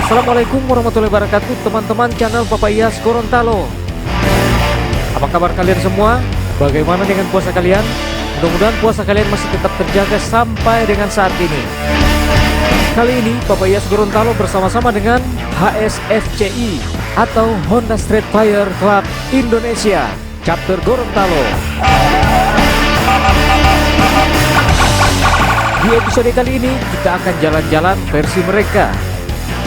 Assalamualaikum warahmatullahi wabarakatuh, teman-teman channel Bapak Iyas Gorontalo. Apa kabar kalian semua? Bagaimana dengan puasa kalian? Mudah-mudahan puasa kalian masih tetap terjaga sampai dengan saat ini. Kali ini Bapak Iyas Gorontalo bersama-sama dengan HSFCI atau Honda Street Fighter Club Indonesia Chapter Gorontalo. Di episode kali ini kita akan jalan-jalan versi mereka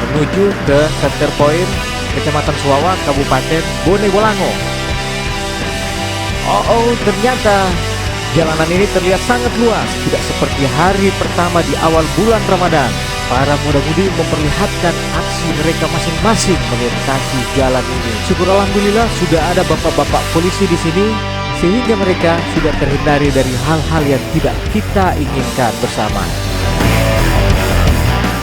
menuju ke Center Point, Kecamatan Suwawa, Kabupaten Bone Bolango. Ternyata jalanan ini terlihat sangat luas, tidak seperti hari pertama di awal bulan Ramadan. Para muda-mudi memperlihatkan aksi mereka masing-masing melintasi jalan ini. Syukur alhamdulillah sudah ada bapak-bapak polisi di sini, sehingga mereka sudah terhindari dari hal-hal yang tidak kita inginkan bersama.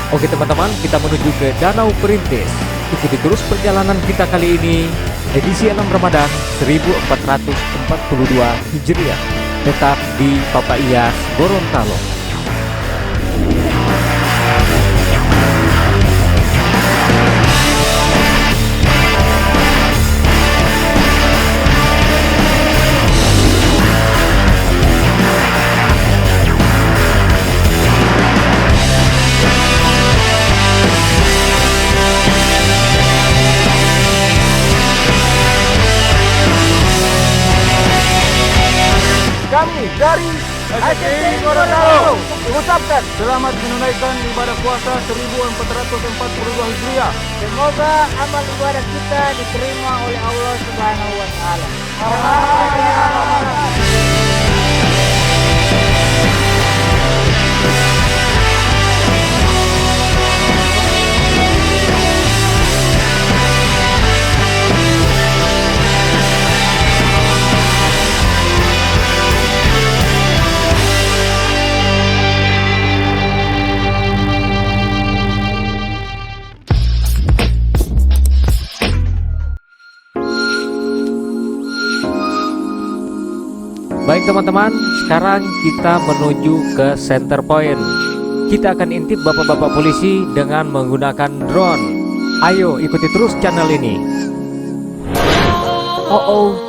Oke teman-teman, kita menuju ke Danau Perintis. Ikuti terus perjalanan kita kali ini, edisi 6 Ramadan 1442 Hijriah, tetap di Bapak Iyas Gorontalo. Kami dari HSFCI Gorontalo mengucapkan selamat menunaikan ibadah puasa 1442 Hijriah. Semoga amal ibadah kita diterima oleh Allah Subhanahu wa Ta'ala. Baik teman-teman, sekarang kita menuju ke Center Point. Kita akan intip bapak-bapak polisi dengan menggunakan drone. Ayo ikuti terus channel ini.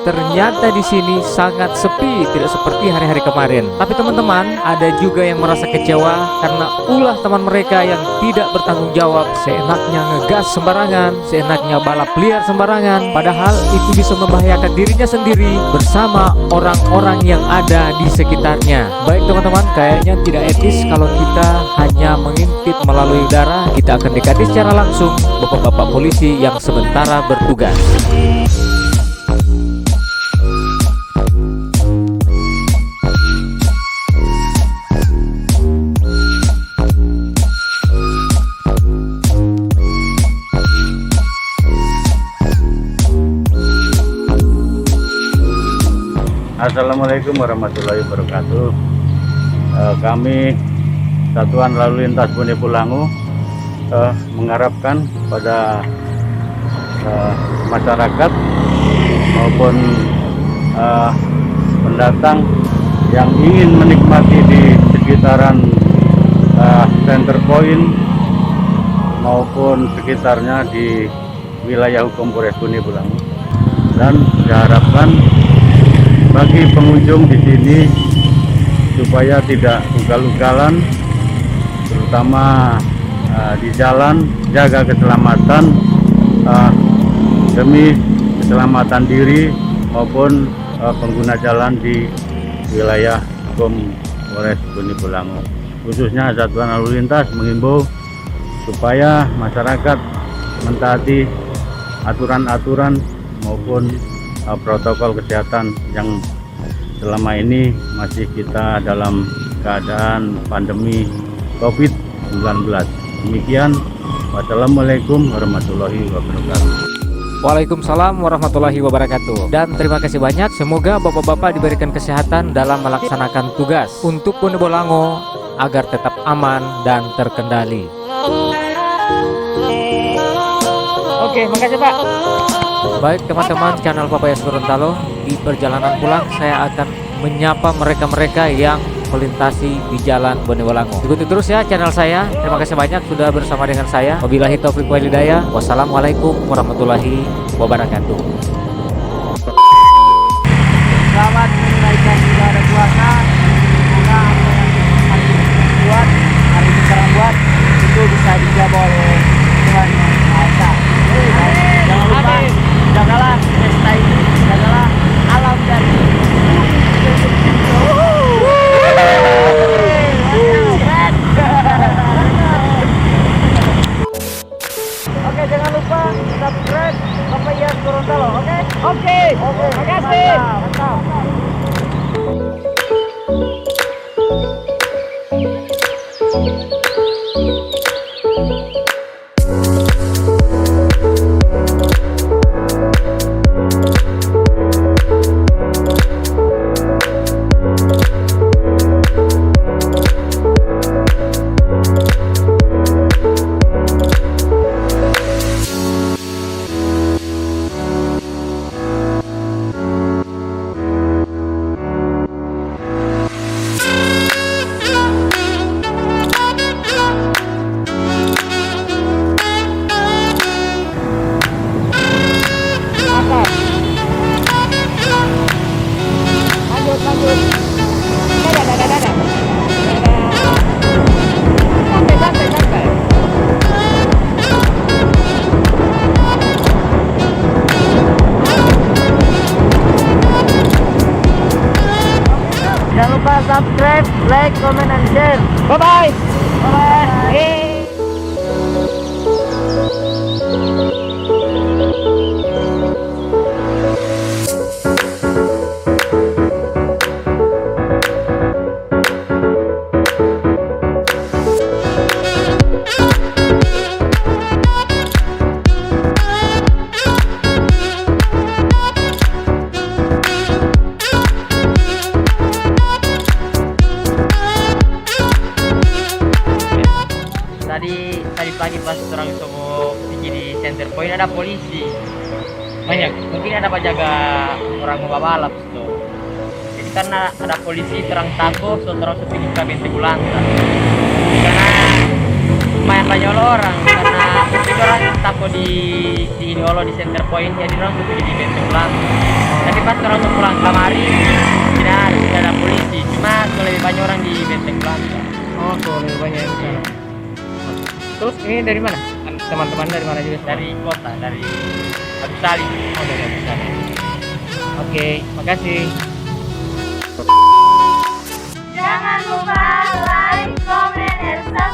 Ternyata di sini sangat sepi, tidak seperti hari-hari kemarin. Tapi teman-teman, ada juga yang merasa kecewa karena ulah teman mereka yang tidak bertanggung jawab, seenaknya ngegas sembarangan, seenaknya balap liar sembarangan, padahal itu bisa membahayakan dirinya sendiri bersama orang-orang yang ada di sekitarnya. Baik teman-teman, kayaknya tidak etis kalau kita hanya mengintip melalui udara. Kita akan dekati secara langsung bapak-bapak polisi yang sementara bertugas. Assalamualaikum warahmatullahi wabarakatuh. Kami Satuan Lalu Lintas Bone Bolango mengharapkan pada masyarakat maupun pendatang yang ingin menikmati di sekitaran Center Point maupun sekitarnya di wilayah hukum Polres Bone Bolango, dan diharapkan bagi pengunjung di sini supaya tidak ugal-ugalan, terutama di jalan, jaga keselamatan demi keselamatan diri maupun pengguna jalan di wilayah hukum Polres Bone Bolango. Khususnya Satuan Lalu Lintas mengimbau supaya masyarakat mentaati aturan-aturan maupun protokol kesehatan yang selama ini masih kita dalam keadaan pandemi COVID-19. Demikian, wassalamualaikum warahmatullahi wabarakatuh. Waalaikumsalam warahmatullahi wabarakatuh. Dan terima kasih banyak. Semoga bapak-bapak diberikan kesehatan dalam melaksanakan tugas untuk Bone Bolango agar tetap aman dan terkendali. Oke, makasih Pak. Baik teman-teman channel Bapak Iyas Gorontalo, di perjalanan pulang saya akan menyapa mereka-mereka yang melintasi di Jalan Bonewolango. Ikuti terus ya channel saya. Terima kasih banyak sudah bersama dengan saya. Wabillahi taufiq wal hidayah. Wassalamualaikum warahmatullahi wabarakatuh. Selamat menunaikan ibadah puasa. Semoga apa yang hari ini kita buat, hari ini sekarang buat, itu bisa dijawab oleh Tuhan Yang Maha Esa. Jangan lupa, jagalah pesta ini, jagalah alam dan Oke, jangan lupa subscribe Papayas Gorontalo, oke? Oke, makasih. Mantap. Jangan lupa subscribe, like, comment, and share. Bye-bye. Bye-bye. Hey. Tadi pagi pas orang semua pergi di center point ada polisi banyak, mungkin ada penjaga orang mau balap tuh. Jadi karena ada polisi terang takut, so terus pergi ke Benteng Ulanta karena lumayan banyak orang, karena mungkin orang takut di Olo di center point, jadi orang pergi di Benteng Ulanta. Tapi pas orang pulang kemari tidak ada polisi, cuma lebih banyak orang di Benteng Ulanta. Oh, lebih banyak yang sana. Terus ini dari mana? Teman-teman dari mana juga? Dari kota, dari Abu Salim. Oh, dari Abu Salim. Oke, makasih. Jangan lupa like, comment, and subscribe.